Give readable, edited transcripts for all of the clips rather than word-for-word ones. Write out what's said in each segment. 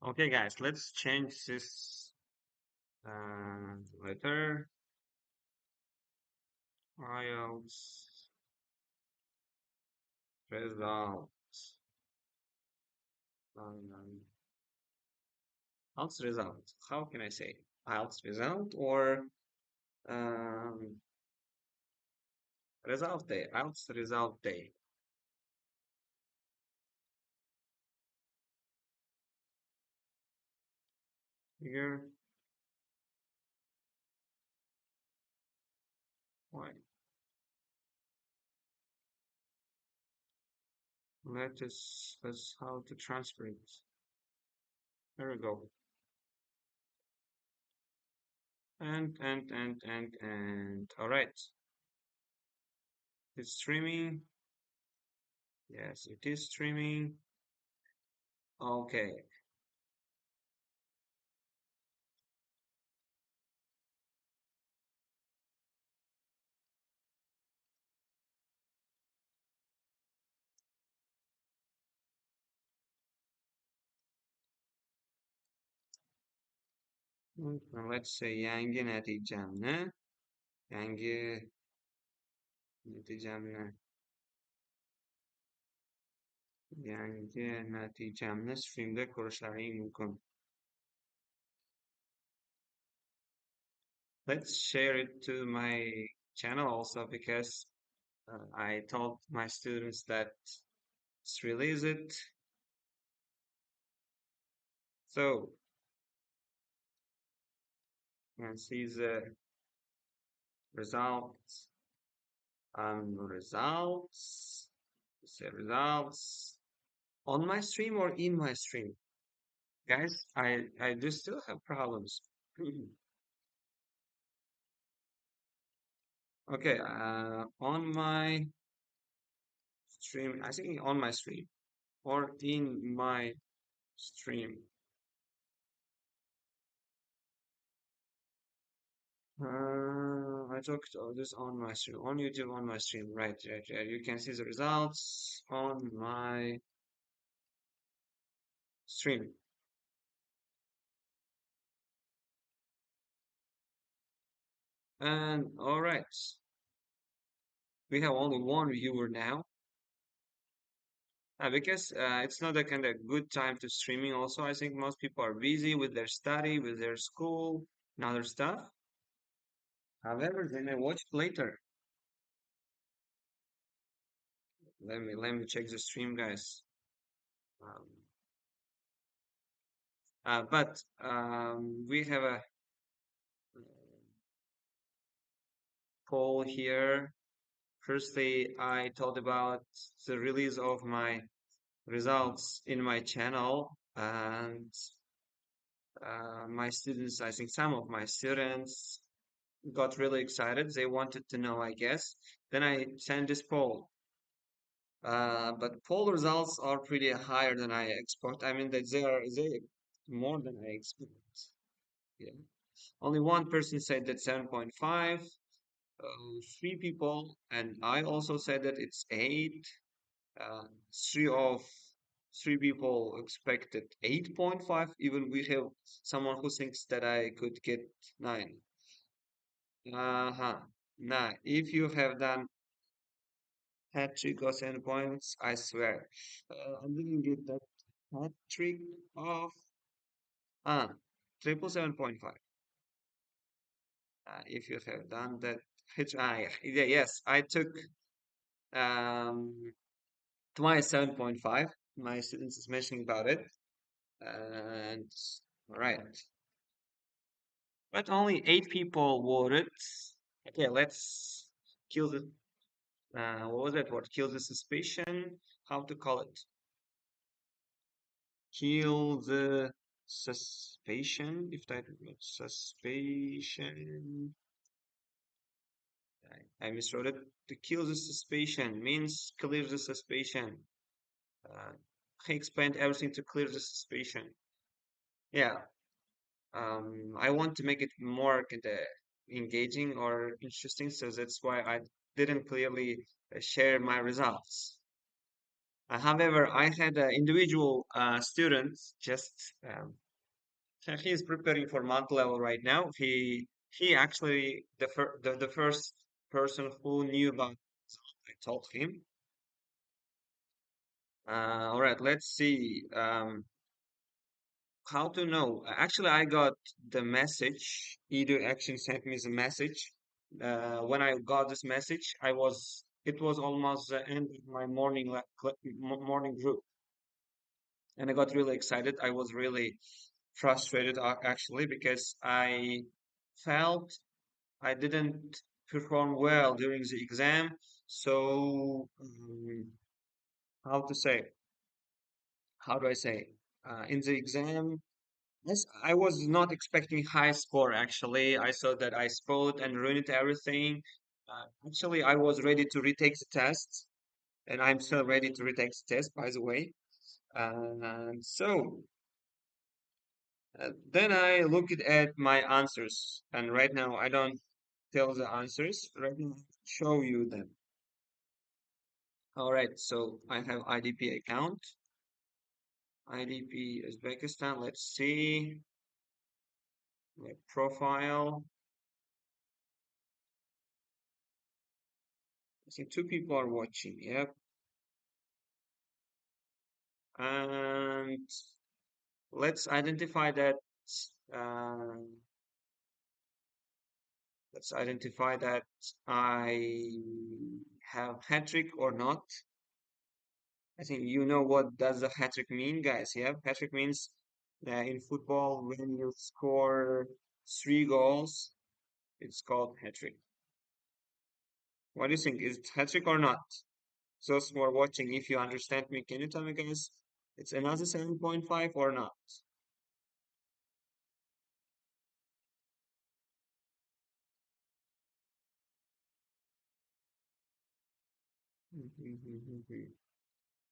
Okay, guys, let's change this letter. IELTS result. Um, IELTS result. How can I say? IELTS result or um, result day? IELTS result day. Here, why? Let's how to transfer it. There we go. And. All right. It's streaming. Yes, it is streaming. Okay. Let's say yangi neticemni, yangi neticemni, yangi neticemni streamda ko'rishlaring mumkin. Let's share it to my channel also because I told my students that let's release it. So you can see the results. Results. Say results on my stream or in my stream, guys. I do still have problems. Okay, on my stream, I think on my stream or in my stream. I talked all this on my stream, on YouTube, on my stream. Right. You can see the results on my stream. And all right, we have only one viewer now. Because it's not a kind of good time to streaming. Also, I think most people are busy with their study, with their school, and other stuff. However, they may watch it later. Let me check the stream, guys. Um, but we have a poll here. Firstly, I talked about the release of my results in my channel, and my students, I think some of my students got really excited. They wanted to know, I guess. Then I sent this poll. But poll results are pretty higher than I expect. I mean that they more than I expect. Yeah. Only one person said that 7.5. Three people, and I also said that it's 8. Uh, three people expected 8.5. Even we have someone who thinks that I could get 9. Uh-huh. Now, if you have done hat trick or 7 points, I swear. I didn't get that hat trick of ah triple 7.5. If you have done that, yes, I took um twice 7.5. My students is mentioning about it, and all right, but only 8 people voted. Okay, let's kill the what was that word? Kill the suspicion. How to call it? Kill the suspicion. If that suspicion, I miswrote it. To kill the suspicion means clear the suspicion. Uh, he explained everything to clear the suspicion. Yeah. I want to make it more kind of engaging or interesting, so that's why I didn't clearly share my results. However, I had an individual student just he is preparing for month level right now. He actually the first person who knew about it. I told him. All right, let's see. How to know? Actually, I got the message. Edu actually sent me the message. When I got this message, it was almost the end of my morning group, and I got really excited. I was really frustrated actually because I felt I didn't perform well during the exam. So, how to say? How do I say? In the exam, yes, I was not expecting high score actually. I saw that I spoiled and ruined everything. Actually, I was ready to retake the test, and I'm still ready to retake the test, by the way. And so then I looked at my answers, and right now I don't tell the answers. Right now, I show you them. All right, so I have IDP account, IDP Uzbekistan. Let's see my profile. I think two people are watching. Yep. And let's identify that uh, let's identify that I have hat trick or not. I think you know what does a hat trick mean, guys. Yeah, hat trick means in football when you score 3 goals, it's called hat trick. What do you think? Is it hat trick or not? Those who are watching, if you understand me, can you tell me, guys? It's another 7.5 or not?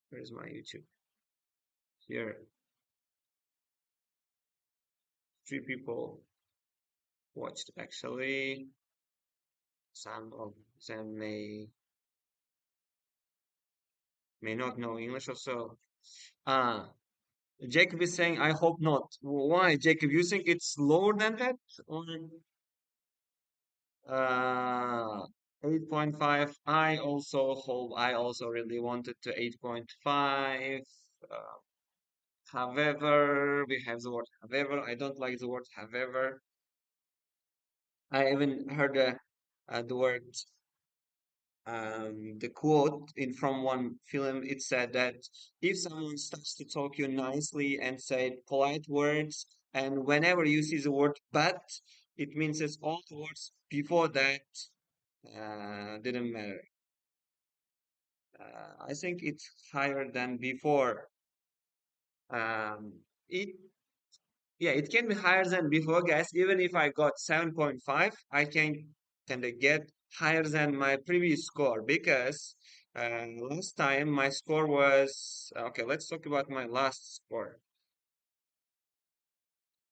Where's my YouTube? Here, 3 people watched actually. Some of them may not know English also. Ah, Jacob is saying, I hope not. Why, Jacob? You think it's lower than that? Or 8.5? I also really wanted to 8.5. Uh, However, we have the word however. I don't like the word however. I even heard the word the quote in from one film. It said that if someone starts to talk you nicely and say polite words, and whenever you see the word but, it means that all the words before that didn't matter. I think it's higher than before. It Yeah, it can be higher than before, guys. Even if I got 7.5, I can get higher than my previous score because last time my score was okay. Let's talk about my last score.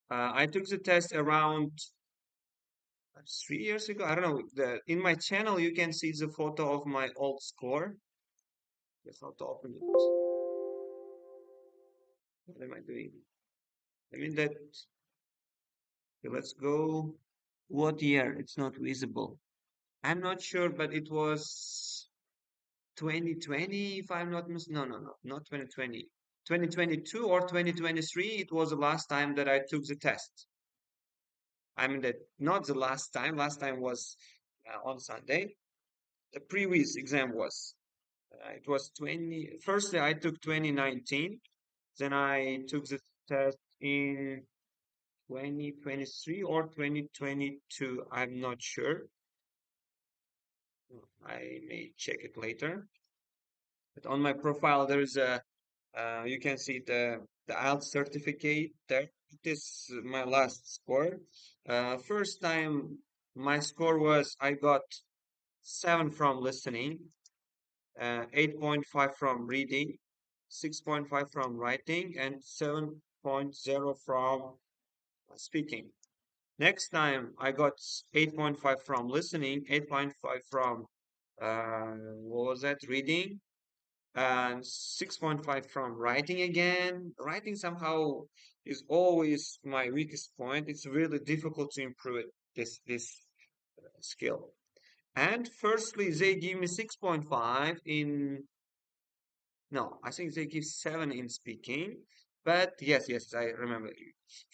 I took the test around 3 years ago. I don't know. In my channel, you can see the photo of my old score. Just how to open it. What am I doing? I mean that. Okay, let's go. What year? It's not visible. I'm not sure, but it was 2020, if I'm not no, not 2020. 2022 or 2023, it was the last time that I took the test. I mean that not the last time. Last time was on Sunday. The previous exam was it was 20. Firstly, I took 2019. Then I took the test in 2023 or 2022. I'm not sure. I may check it later. But on my profile, there's a you can see the IELTS certificate there. It is my last score. First time my score was I got 7 from listening, 8.5 from reading, 6.5 from writing, and 7.0 from speaking. Next time I got 8.5 from listening, 8.5 from what was that? Reading, and 6.5 from writing again. Writing somehow is always my weakest point. It's really difficult to improve it, this skill. And firstly, they give me 6.5 in, no, I think they give 7 in speaking. But yes, yes, I remember.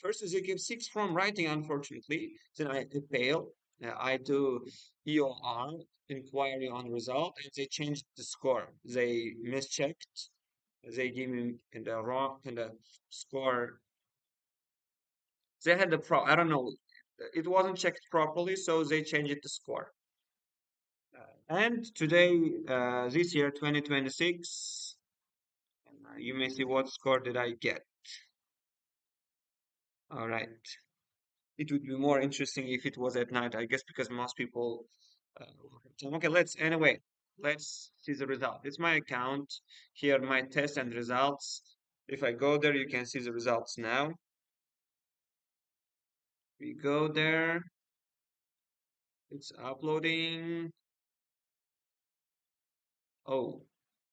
First, they give 6 from writing, unfortunately. Then I fail. I do EOR, inquiry on result, and they changed the score. They mischecked. They gave me in the wrong in the score. They had the I don't know. It wasn't checked properly, so they changed the score. And today, this year, 2026, you may see what score did I get. All right. It would be more interesting if it was at night, I guess, because most people work at time. Okay, let's see the result. It's my account. Here, my test and results. If I go there, you can see the results now. We go there. It's uploading. Oh,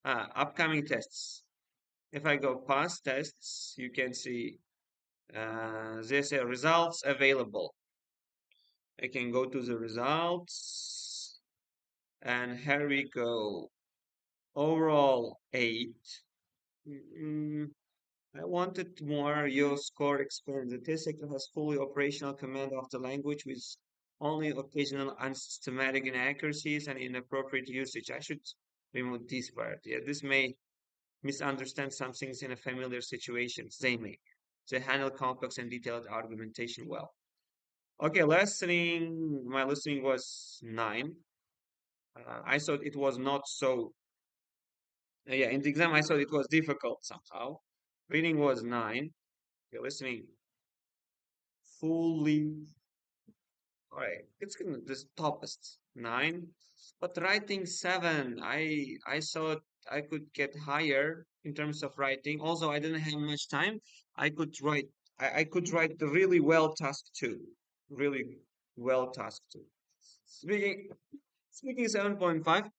upcoming tests. If I go past tests, you can see there's a results available. I can go to the results, and here we go. Overall 8. Mm, I wanted more. Your score explains the test sector has fully operational command of the language with only occasional unsystematic inaccuracies and inappropriate usage. I should remove this part. Yeah, this may misunderstand some things in a familiar situation. They may. They handle complex and detailed argumentation well. Okay, listening. My listening was 9. I thought it was not so. Yeah, in the exam, I thought it was difficult somehow. Reading was 9. Okay, listening fully. All right, it's gonna the toughest 9, but writing 7. I thought I could get higher in terms of writing. Also, I didn't have much time. I could write. I could write the really well task two. Really well task two. Speaking speaking 7.5.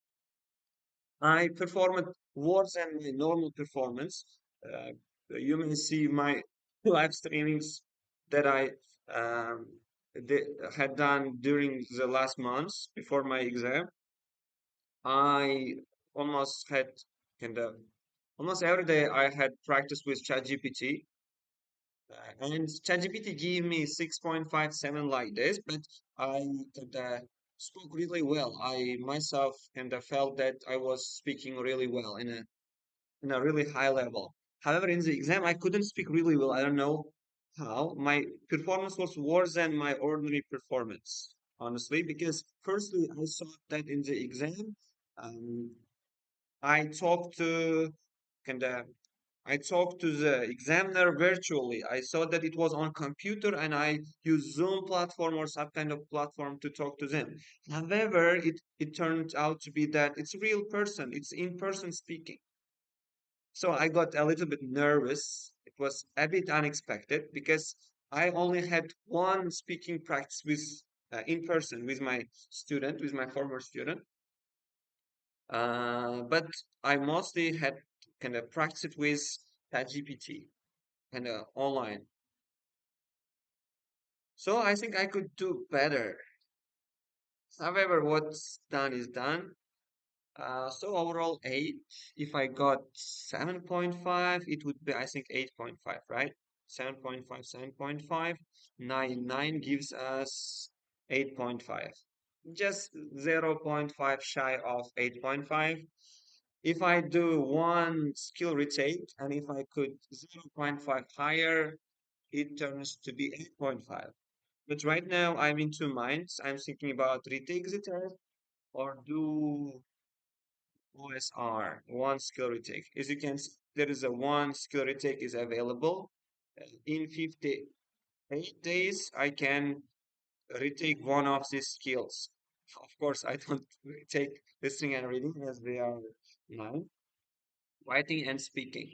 I performed worse than my normal performance. Uh, you may see my live streamings that I um, had done during the last months before my exam. I almost had kind of almost every day I had practice with ChatGPT, and ChatGPT gave me 6.57 like this, but I kind of spoke really well. I myself kind of felt that I was speaking really well in a really high level. However, in the exam, I couldn't speak really well. I don't know how. My performance was worse than my ordinary performance, honestly, because firstly, I saw that in the exam, um, I talked to kind of I talked to the examiner virtually. I saw that it was on computer and I used Zoom platform or some kind of platform to talk to them. However, it turned out to be that it's a real person. It's in-person speaking. So I got a little bit nervous. It was a bit unexpected because I only had one speaking practice with in person with my student, with my former student. But I mostly had kind of practiced with ChatGPT kind of online. So I think I could do better. However, what's done is done. So overall 8. If I got 7.5, it would be, I think, 8.5, right? 7.5, 7.5. 9 gives us 8.5. Just zero point 0.5 shy of 8.5. If I do one skill retake and if I could zero point 0.5 higher, it turns to be 8.5. But right now I'm in two minds. I'm thinking about retake the test or do OSR, one skill retake. As you can see, there is a one skill retake is available. In 58 days, I can retake one of these skills. Of course, I don't retake listening and reading as they are nine, writing and speaking.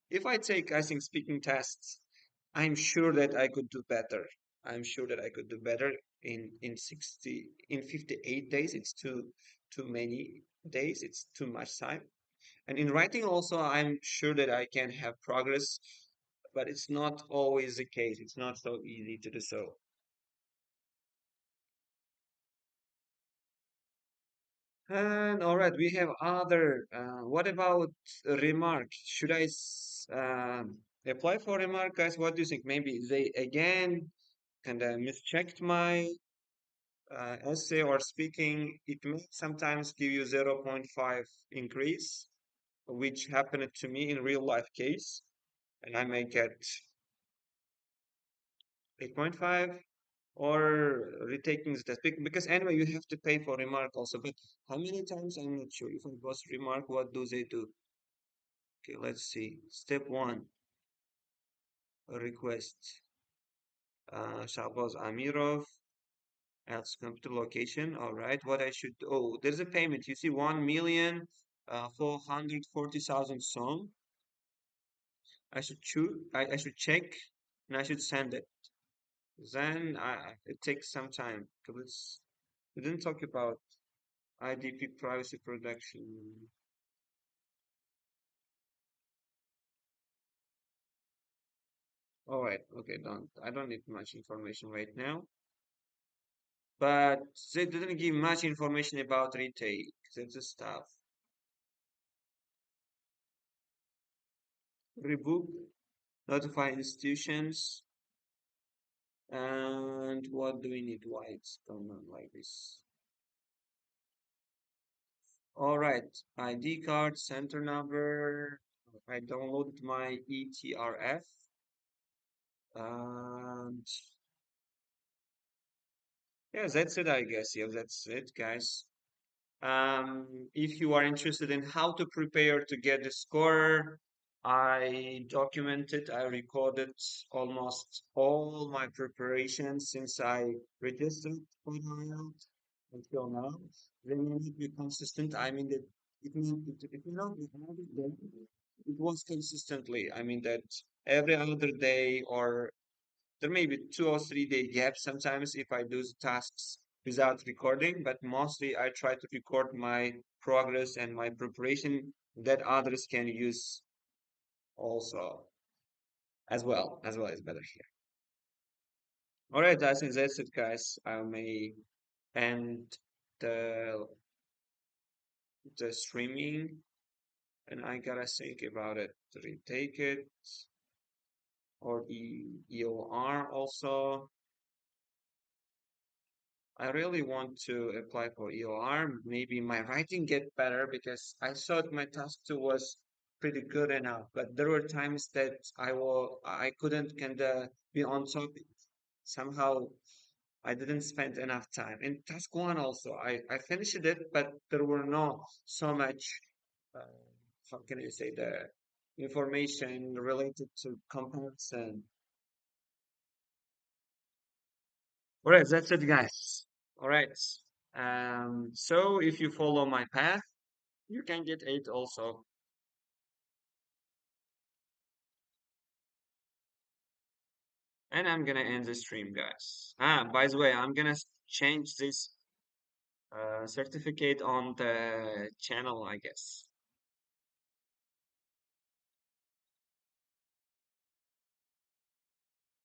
If I take, I think, speaking tests, I'm sure that I could do better. I'm sure that I could do better in 58 days. It's too many days. It's too much time. And in writing also, I'm sure that I can have progress, but it's not always the case. It's not so easy to do so. And all right, we have other. What about a remark? Should apply for remark, guys? What do you think? Maybe they again kind of mischecked my essay or speaking. It may sometimes give you zero point 0.5 increase, which happened to me in real life case, and I may get 8.5 or retaking the test because anyway you have to pay for remark also. But how many times I'm not sure. If it was remark, what do they do? Okay, let's see. Step one, a request. Shahbaz Amirov, else computer location. All right, what I should, oh, there's a payment. You see 1 million 440,000 sum. I should choose, I should check and I should send it. Then it takes some time because we didn't talk about IDP privacy protection. All right, okay, don't I don't need much information right now. But they didn't give much information about retake. That's the stuff. Rebook, notify institutions, and what do we need? Why it's going on like this? All right, ID card, center number. I downloaded my ETRF, and yeah, that's it, I guess. Yeah, that's it, guys. If you are interested in how to prepare to get the score, I documented, I recorded almost all my preparations since I registered for the IELTS until now. They may not be consistent. I mean that it may not be every day. It was consistently. I mean that every other day or there may be 2 or 3 day gaps sometimes if I do the tasks without recording, but mostly I try to record my progress and my preparation that others can use also as well as better here. All right, I think that's it, guys. I may end the the streaming, and I gotta think about it. To retake it or EOR also. I really want to apply for EOR. Maybe my writing get better because I thought my task two was pretty good enough, but there were times that I couldn't kind of be on topic. Somehow I didn't spend enough time. In task one also, I finished it, but there were not so much, uh, how can I say, the information related to comparison. All right, that's it, guys. All right. So if you follow my path, you can get 8 also. And I'm gonna end the stream, guys. By the way, I'm gonna change this certificate on the channel, I guess.